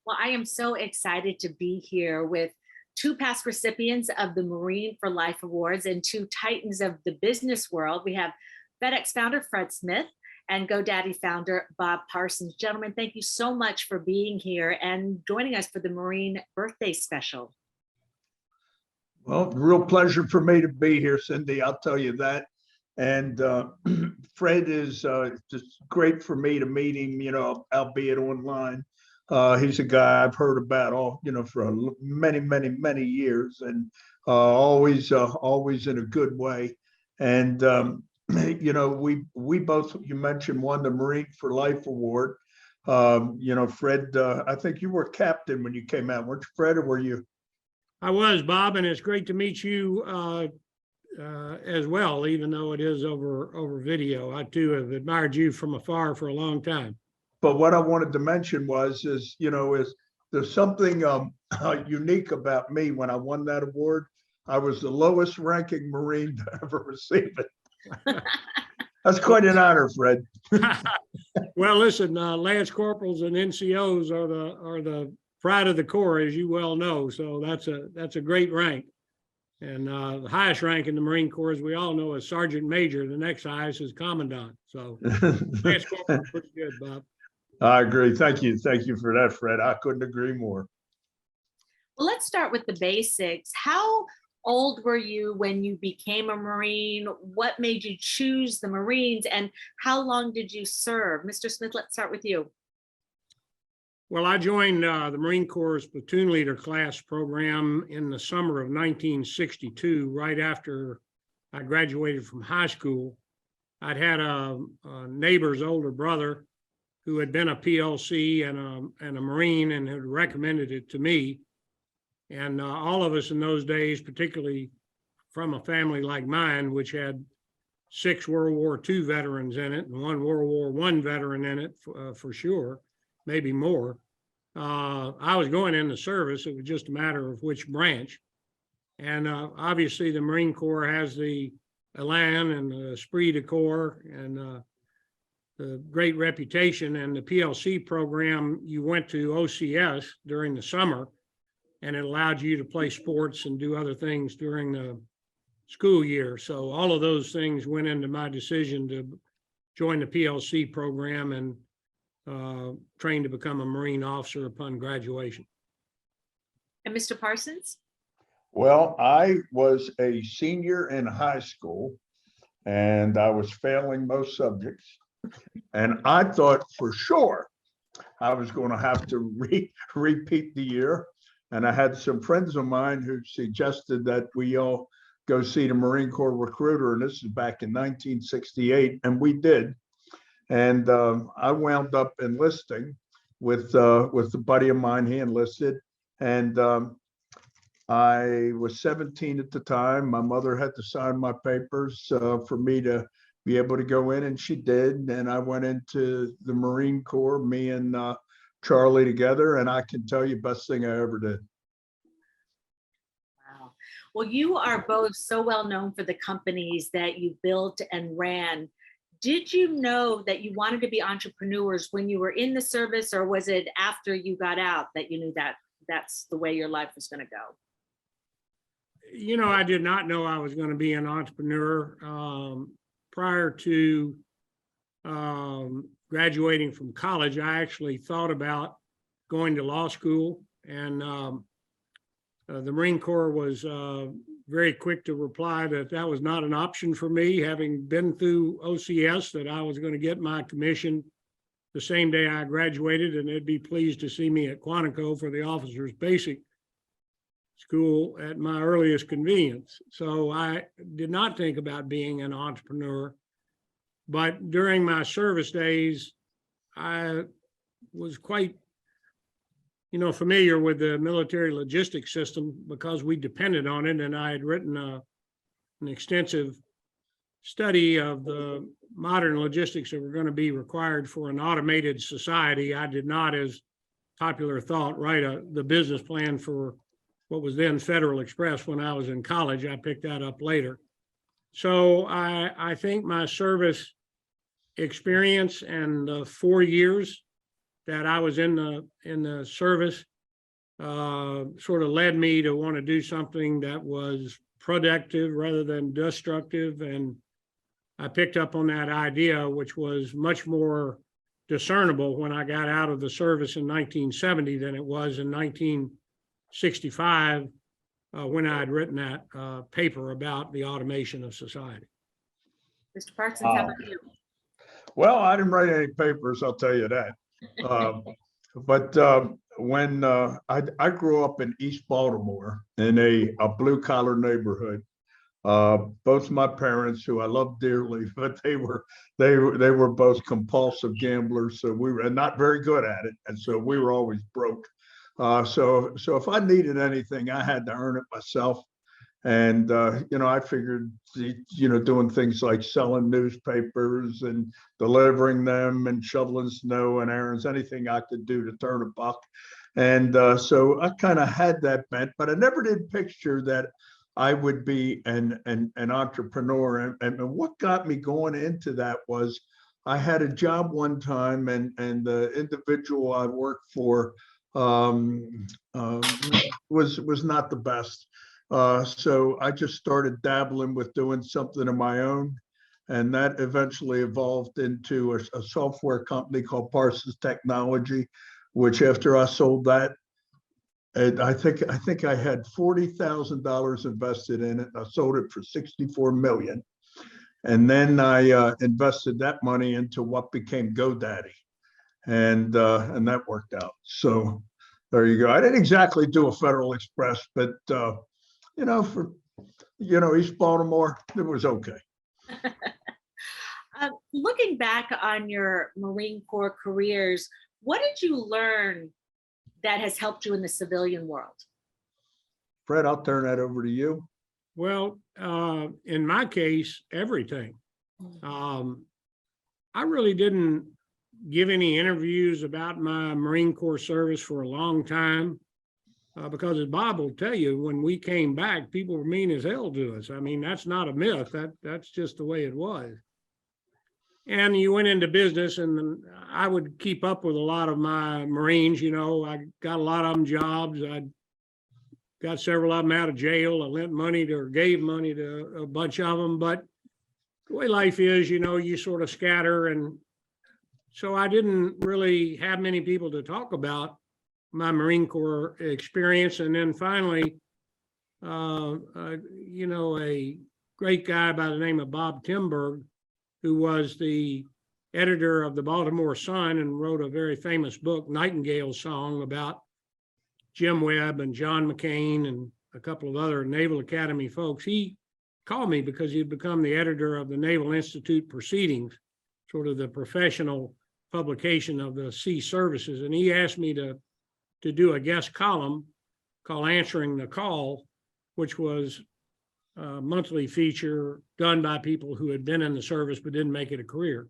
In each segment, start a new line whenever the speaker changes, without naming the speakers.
Well, I am so excited to be here with two past recipients of the Marine for Life Awards and two titans of the business world. We have FedEx founder Fred Smith and GoDaddy founder Bob Parsons. Gentlemen, thank you so much for being here and joining us for the Marine birthday special.
Well, real pleasure for me to be here, Cindy. I'll tell you that. And Fred is just great for me to meet him, albeit online. He's a guy I've heard about for many years, and always in a good way. And we both, you mentioned, won the Marine for Life Award. Fred, I think you were captain when you came out, weren't you, Fred, or were you?
I was, Bob, and it's great to meet you as well, even though it is over video. I too have admired you from afar for a long time.
But what I wanted to mention is there's something unique about me. When I won that award, I was the lowest ranking Marine to ever receive it. That's quite an honor, Fred.
Well, listen, Lance Corporals and NCOs are the pride of the Corps, as you well know. So that's a great rank. And the highest rank in the Marine Corps, as we all know, is Sergeant Major. The next highest is Commandant. So Lance Corporal, pretty good, Bob.
I agree. Thank you for that, Fred. I couldn't agree more.
Well, let's start with the basics. How old were you when you became a Marine? What made you choose the Marines, and how long did you serve? Mr. Smith, let's start with you.
Well, I joined the Marine Corps platoon leader class program in the summer of 1962, right after I graduated from high school. I'd had a neighbor's older brother who had been a PLC and a Marine and had recommended it to me. And all of us in those days, particularly from a family like mine, which had 6 World War II veterans in it and 1 World War I veteran in it for sure, maybe more. I was going in the service. It was just a matter of which branch. And obviously the Marine Corps has the elan and the esprit de corps and the great reputation. And the PLC program, you went to OCS during the summer, and it allowed you to play sports and do other things during the school year. So all of those things went into my decision to join the PLC program and train to become a Marine officer upon graduation.
And Mr. Parsons?
Well, I was a senior in high school, and I was failing most subjects. And I thought for sure I was going to have to repeat the year. And I had some friends of mine who suggested that we all go see the Marine Corps recruiter. And this is back in 1968. And we did. And I wound up enlisting with a buddy of mine. He enlisted. And I was 17 at the time. My mother had to sign my papers for me to be able to go in, and she did. And I went into the Marine Corps, me and Charlie together, and I can tell you, best thing I ever did.
Wow. Well, you are both so well known for the companies that you built and ran. Did you know that you wanted to be entrepreneurs when you were in the service, or was it after you got out that you knew that that's the way your life was going to go?
I did not know I was going to be an entrepreneur. Prior to graduating from college, I actually thought about going to law school, and the Marine Corps was very quick to reply that that was not an option for me, having been through OCS, that I was going to get my commission the same day I graduated, and they'd be pleased to see me at Quantico for the officers' basic school at my earliest convenience. So I did not think about being an entrepreneur. But during my service days, I was quite, familiar with the military logistics system because we depended on it. And I had written an extensive study of the modern logistics that were going to be required for an automated society. I did not, as popular thought, write the business plan for what was then Federal Express when I was in college. I picked that up later. So I think my service experience and 4 years that I was in the service sort of led me to want to do something that was productive rather than destructive. And I picked up on that idea, which was much more discernible when I got out of the service in 1970 than it was in 1965 when I had written that paper about the automation of society.
Mr. Parsons, how about you?
Well, I didn't write any papers, I'll tell you that. But when I grew up in East Baltimore in a blue collar neighborhood, both my parents, who I love dearly, but they were both compulsive gamblers, so we were not very good at it, and so we were always broke. So if I needed anything, I had to earn it myself. And, I figured, doing things like selling newspapers and delivering them and shoveling snow and errands, anything I could do to turn a buck. And so I kind of had that bent, but I never did picture that I would be an entrepreneur. And what got me going into that was I had a job one time, and the individual I worked for was not the best. So I just started dabbling with doing something of my own. And that eventually evolved into a software company called Parsons Technology, which after I sold that, and I think I had $40,000 invested in it. I sold it for $64 million. And then I invested that money into what became GoDaddy. And that worked out. So there you go. I didn't exactly do a Federal Express, but for East Baltimore, it was okay.
Looking back on your Marine Corps careers, what did you learn that has helped you in the civilian world?
Fred, I'll turn that over to you.
Well, in my case, everything. I really didn't give any interviews about my Marine Corps service for a long time. Because as Bob will tell you, when we came back, people were mean as hell to us. I mean, that's not a myth. That's just the way it was. And you went into business, and I would keep up with a lot of my Marines. I got a lot of them jobs. I got several of them out of jail. I lent money to, or gave money to a bunch of them. But the way life is, you sort of scatter. And so I didn't really have many people to talk about my Marine Corps experience. And then finally, a great guy by the name of Bob Timberg, who was the editor of the Baltimore Sun and wrote a very famous book, Nightingale Song, about Jim Webb and John McCain and a couple of other Naval Academy folks. He called me because he'd become the editor of the Naval Institute Proceedings, sort of the professional publication of the sea services. And he asked me to do a guest column called Answering the Call, which was a monthly feature done by people who had been in the service but didn't make it a career.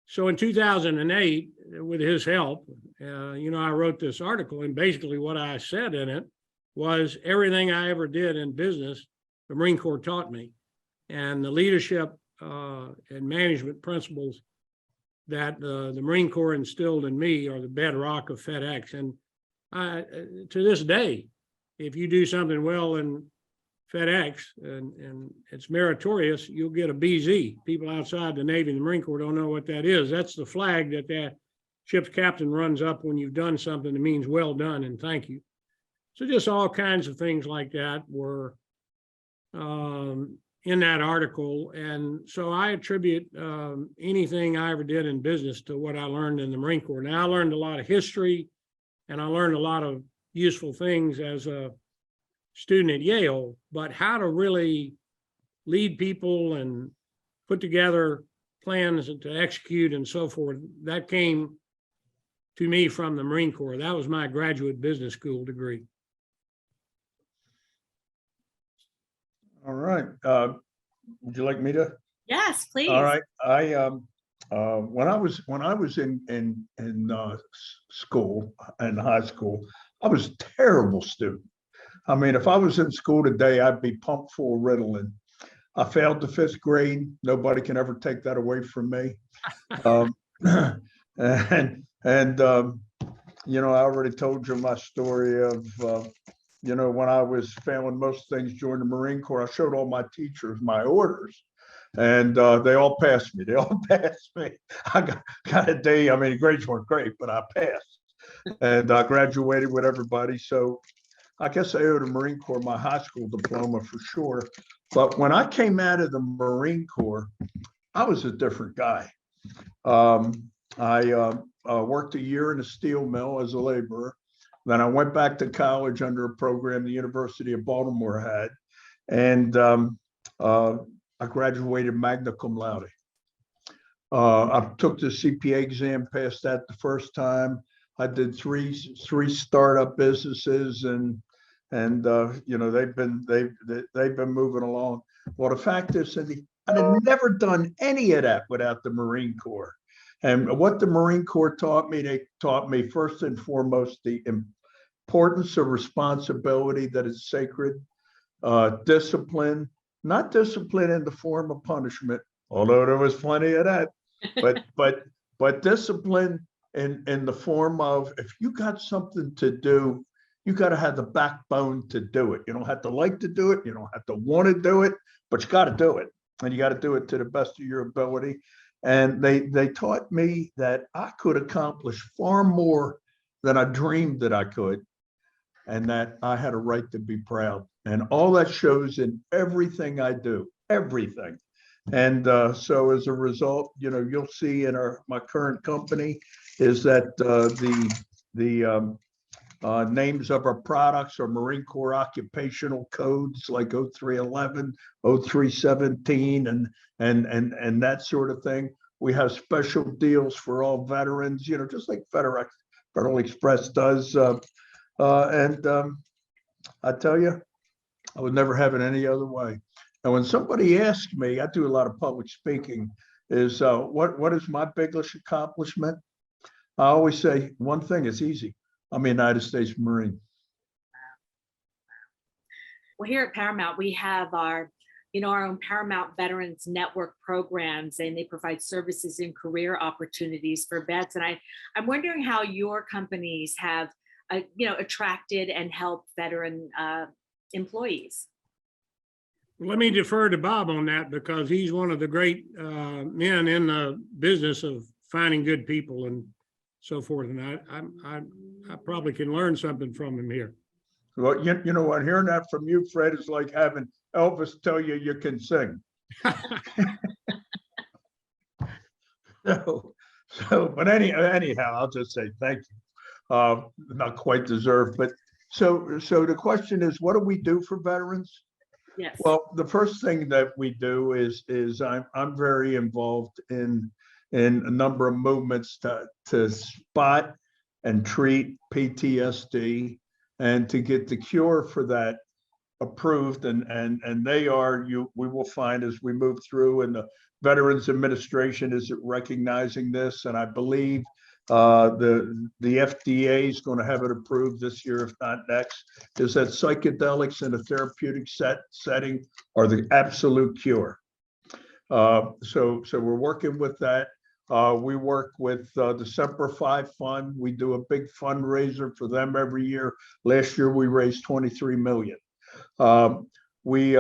So in 2008, with his help, I wrote this article, and basically what I said in it was everything I ever did in business, the Marine Corps taught me. And the leadership and management principles that the Marine Corps instilled in me are the bedrock of FedEx. And to this day, if you do something well in FedEx and it's meritorious, you'll get a BZ. People outside the Navy and the Marine Corps don't know what that is. That's the flag that ship's captain runs up when you've done something that means well done and thank you. So just all kinds of things like that were in that article. And so I attribute anything I ever did in business to what I learned in the Marine Corps. Now, I learned a lot of history, and I learned a lot of useful things as a student at Yale, but how to really lead people and put together plans to execute and so forth, that came to me from the Marine Corps. That was my graduate business school degree.
All right. Would you like me to?
Yes, please.
All right. When I was in school, in high school, I was a terrible student. I mean, if I was in school today, I'd be pumped full of Ritalin. I failed the 5th grade. Nobody can ever take that away from me. And And, you know, I already told you my story of, you know, when I was failing most things during the Marine Corps, I showed all my teachers my orders. And they all passed me. They all passed me. I got a D. I mean, the grades weren't great, but I passed. And I graduated with everybody. So I guess I owe the Marine Corps my high school diploma for sure. But when I came out of the Marine Corps, I was a different guy. I worked a year in a steel mill as a laborer. Then I went back to college under a program the University of Baltimore had. And I graduated magna cum laude. I took the CPA exam, passed that the first time. I did three startup businesses, and you know, they've been moving along. Well, the fact is, Cindy, I'd have never done any of that without the Marine Corps. And what the Marine Corps taught me, they taught me first and foremost the importance of responsibility, that is sacred, discipline, not discipline in the form of punishment, although there was plenty of that, but discipline in the form of, if you got something to do, you got to have the backbone to do it. You don't have to like to do it. You don't have to want to do it, but you got to do it. And you got to do it to the best of your ability. And they taught me that I could accomplish far more than I dreamed that I could, and that I had a right to be proud. And all that shows in everything I do, everything. And so as a result, you know, you'll see in my current company is that the names of our products are Marine Corps occupational codes like 0311, 0317, and that sort of thing. We have special deals for all veterans, you know, just like FedEx, Federal Express does. And I tell you, I would never have it any other way. And when somebody asks me, I do a lot of public speaking, is what is my biggest accomplishment? I always say one thing, it's easy. I'm a United States Marine.
Well, here at Paramount, we have our own Paramount Veterans Network programs, and they provide services and career opportunities for vets. And I'm wondering how your companies have, attracted and helped veteran employees.
Let me defer to Bob on that, because he's one of the great men in the business of finding good people and so forth. And I probably can learn something from him here.
Well, you know what, hearing that from you, Fred, is like having Elvis tell you you can sing. But anyhow, I'll just say thank you. Not quite deserved, but so the question is, what do we do for veterans?
Yes.
Well, the first thing that we do is I'm very involved in a number of movements to spot and treat PTSD and to get the cure for that approved. And they are, we will find as we move through, and the Veterans Administration is recognizing this. And I believe the FDA is going to have it approved this year, if not next, is that psychedelics in a therapeutic setting are the absolute cure. So we're working with that. We work with the Semper Fi Fund. We do a big fundraiser for them every year. Last year, we raised $23 million. We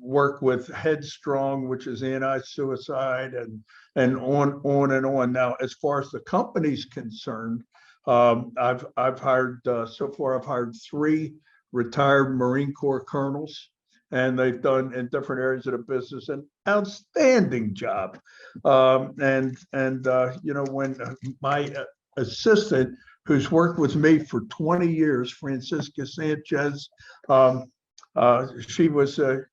work with Headstrong, which is anti-suicide, and on and on. Now, as far as the company's concerned, I've hired so far. I've hired 3 retired Marine Corps colonels, and they've done in different areas of the business an outstanding job. And when my assistant, who's worked with me for 20 years, Francisca Sanchez, she was a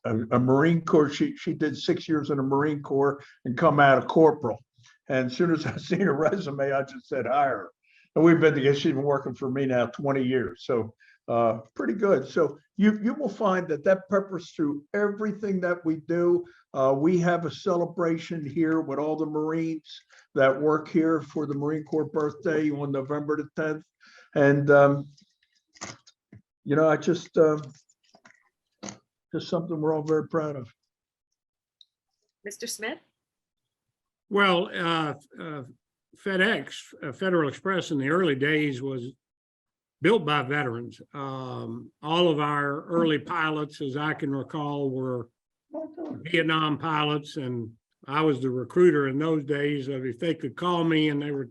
Marine Corps. She did 6 years in the Marine Corps and come out of corporal. And as soon as I seen her resume, I just said, hire her. And we've been together. She's been working for me now 20 years. So pretty good. So you will find that peppers through everything that we do. We have a celebration here with all the Marines that work here for the Marine Corps birthday on November the 10th. And, I just something we're all very proud of.
Mr. Smith?
Well, FedEx, Federal Express in the early days was built by veterans. All of our early pilots, as I can recall, were Vietnam pilots, and I was the recruiter in those days of if they could call me and they were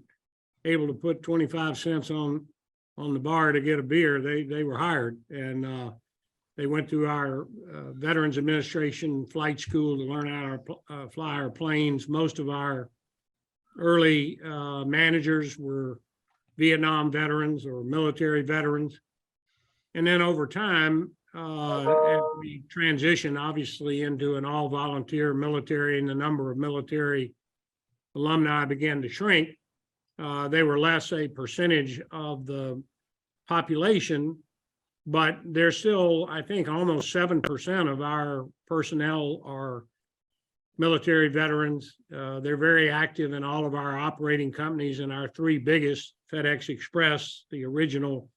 able to put 25 cents on the bar to get a beer, they were hired. And they went through our Veterans Administration flight school to learn how to fly our planes. Most of our early managers were Vietnam veterans or military veterans. And then over time, as we transitioned obviously into an all volunteer military and the number of military alumni began to shrink, they were less a percentage of the population, but they're still, I think, almost 7% of our personnel are military veterans. They're very active in all of our operating companies, and our three biggest, FedEx Express, the original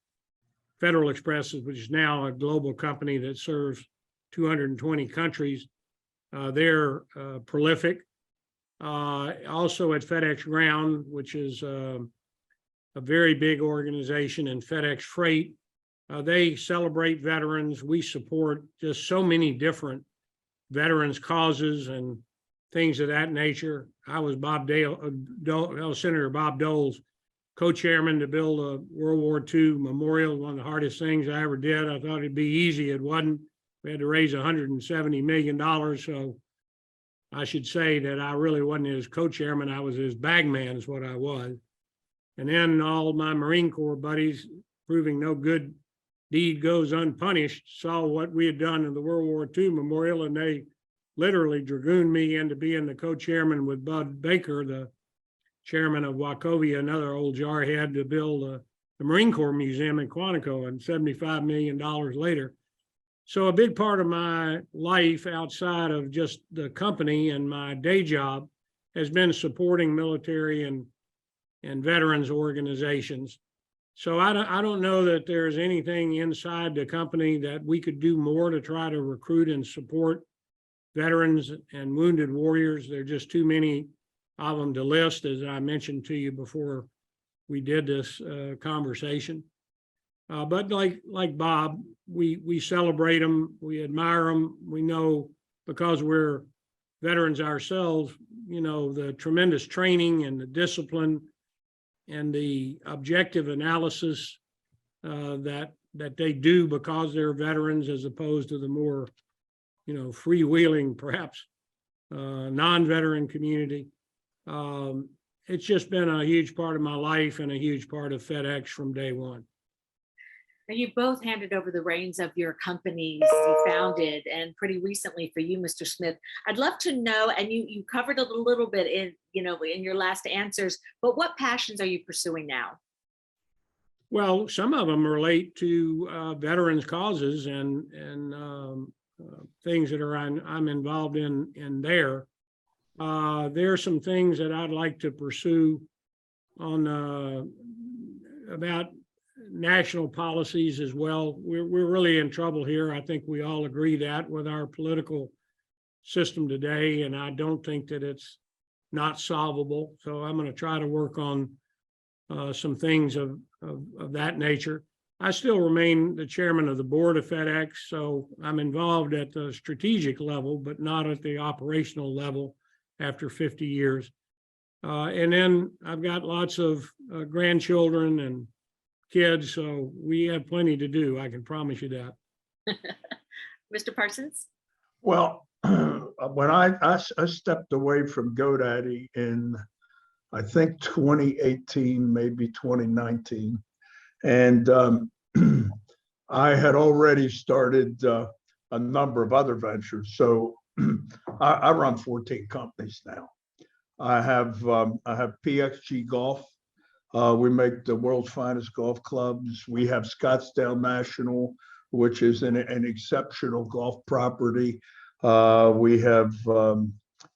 Federal Express, which is now a global company that serves 220 countries. They're prolific. Also at FedEx Ground, which is a very big organization, and FedEx Freight, they celebrate veterans. We support just so many different veterans causes and things of that nature. I was Senator Bob Dole's co-chairman to build a World War II memorial, one of the hardest things I ever did. I thought it'd be easy. It wasn't. We had to raise $170 million. So I should say that I really wasn't his co-chairman. I was his bagman is what I was. And then all my Marine Corps buddies, proving no good deed goes unpunished, saw what we had done in the World War II memorial, and they literally dragooned me into being the co-chairman with Bud Baker, the chairman of Wachovia, another old jarhead, to build the Marine Corps Museum in Quantico, and $75 million later. So a big part of my life outside of just the company and my day job has been supporting military and veterans organizations. So I don't know that there's anything inside the company that we could do more to try to recruit and support veterans and wounded warriors. There are just too many of them to list, as I mentioned to you before we did this conversation. But like Bob, we celebrate them, we admire them. We know, because we're veterans ourselves, you know, the tremendous training and the discipline and the objective analysis that they do because they're veterans, as opposed to the more, you know, freewheeling, perhaps non-veteran community. It's just been a huge part of my life and a huge part of FedEx from day one.
And you both handed over the reins of your companies you founded, and pretty recently for you, Mr. Smith. I'd love to know, and you covered it a little bit in your last answers, but what passions are you pursuing now?
Well, some of them relate to veterans causes and things that I'm involved in there. There are some things that I'd like to pursue on about national policies as well. We're really in trouble here. I think we all agree that with our political system today, and I don't think that it's not solvable. So I'm going to try to work on some things of that nature. I still remain the chairman of the board of FedEx, so I'm involved at the strategic level, but not at the operational level after 50 years. And then I've got lots of grandchildren and kids, so we have plenty to do. I can promise you that.
Mr. Parsons?
Well, when I stepped away from GoDaddy in, I think, 2018, maybe 2019, and I had already started a number of other ventures. So I run 14 companies now. I have PXG Golf. We make the world's finest golf clubs. We have Scottsdale National, which is an exceptional golf property. We have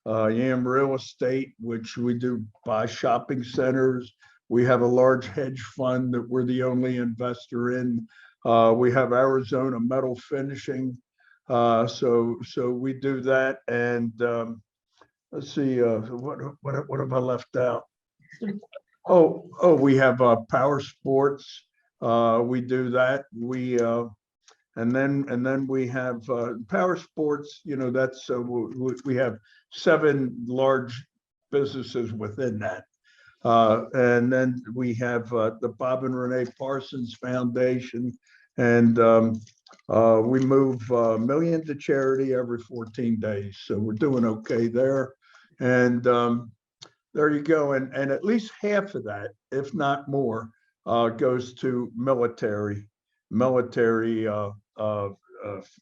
Yam Real Estate, which we do buy shopping centers. We have a large hedge fund that we're the only investor in. We have Arizona Metal Finishing. So we do that. And let's see, what have I left out? We have power sports. We do that. And then we have power sports. That's we have 7 large businesses within that. And then we have the Bob and Renee Parsons Foundation, and we move $1 million to charity every 14 days. So we're doing okay there. And there you go. And at least half of that, if not more, goes to military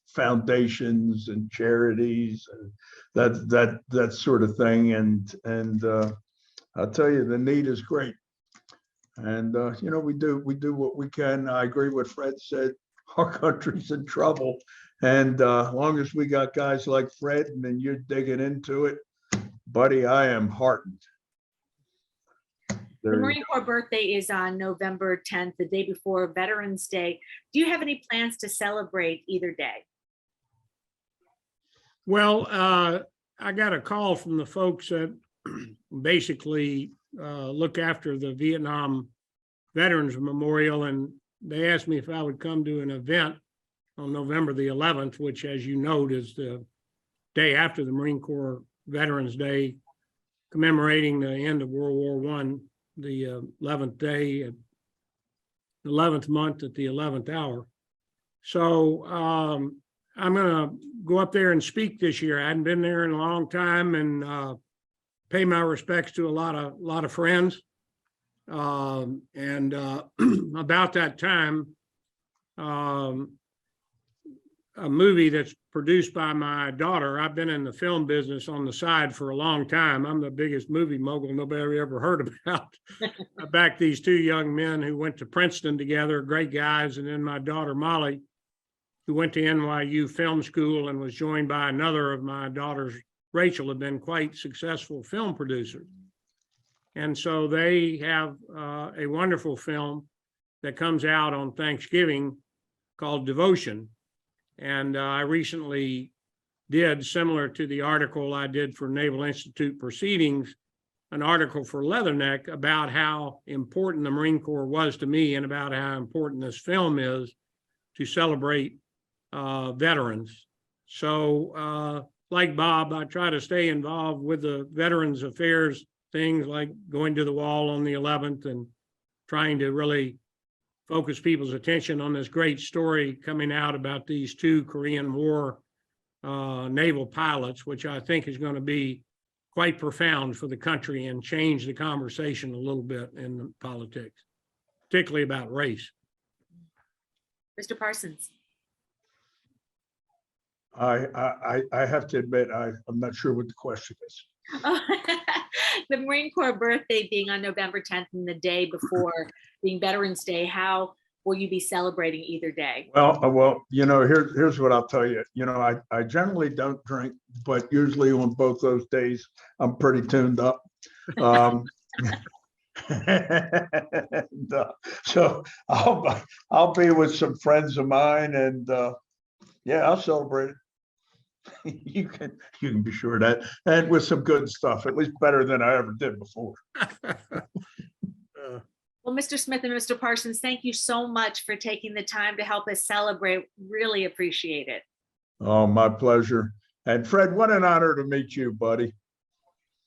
foundations and charities and that sort of thing. And I'll tell you, the need is great. And we do what we can. I agree with Fred said. Our country's in trouble, and as long as we got guys like Fred and then you're digging into it, buddy, I am heartened.
The Marine Corps birthday is on November 10th, the day before Veterans Day. Do you have any plans to celebrate either day?
Well, I got a call from the folks that basically look after the Vietnam Veterans Memorial, and they asked me if I would come to an event on November the 11th, which, as you note, is the day after the Marine Corps Veterans Day, commemorating the end of World War I, the 11th day, at the 11th month at the 11th hour. So I'm going to go up there and speak this year. I hadn't been there in a long time, and pay my respects to a lot of friends. And about that time, a movie that's produced by my daughter. I've been in the film business on the side for a long time. I'm the biggest movie mogul nobody ever heard about. I backed these 2 young men who went to Princeton together, great guys, and then my daughter Molly, who went to NYU Film School and was joined by another of my daughters, Rachel, had been quite successful film producers. And so they have a wonderful film that comes out on Thanksgiving called Devotion. And I recently did, similar to the article I did for Naval Institute Proceedings, an article for Leatherneck about how important the Marine Corps was to me and about how important this film is to celebrate veterans. So like Bob, I try to stay involved with the Veterans Affairs things, like going to the wall on the 11th and trying to really focus people's attention on this great story coming out about these 2 Korean War naval pilots, which I think is going to be quite profound for the country and change the conversation a little bit in politics, particularly about race.
Mr. Parsons.
I have to admit, I'm not sure what the question is.
The Marine Corps birthday being on November 10th and the day before being Veterans Day, how will you be celebrating either day?
Well, here's what I'll tell you. I generally don't drink, but usually on both those days, I'm pretty tuned up. And, so I'll be with some friends of mine, and yeah, I'll celebrate it. You can be sure of that, and with some good stuff, at least better than I ever did before.
Well, Mr. Smith and Mr. Parsons, thank you so much for taking the time to help us celebrate. Really appreciate it.
Oh, my pleasure. And Fred, what an honor to meet you, buddy.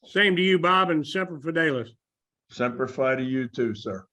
Same to you, Bob, and Semper Fidelis.
Semper Fi to you too, sir.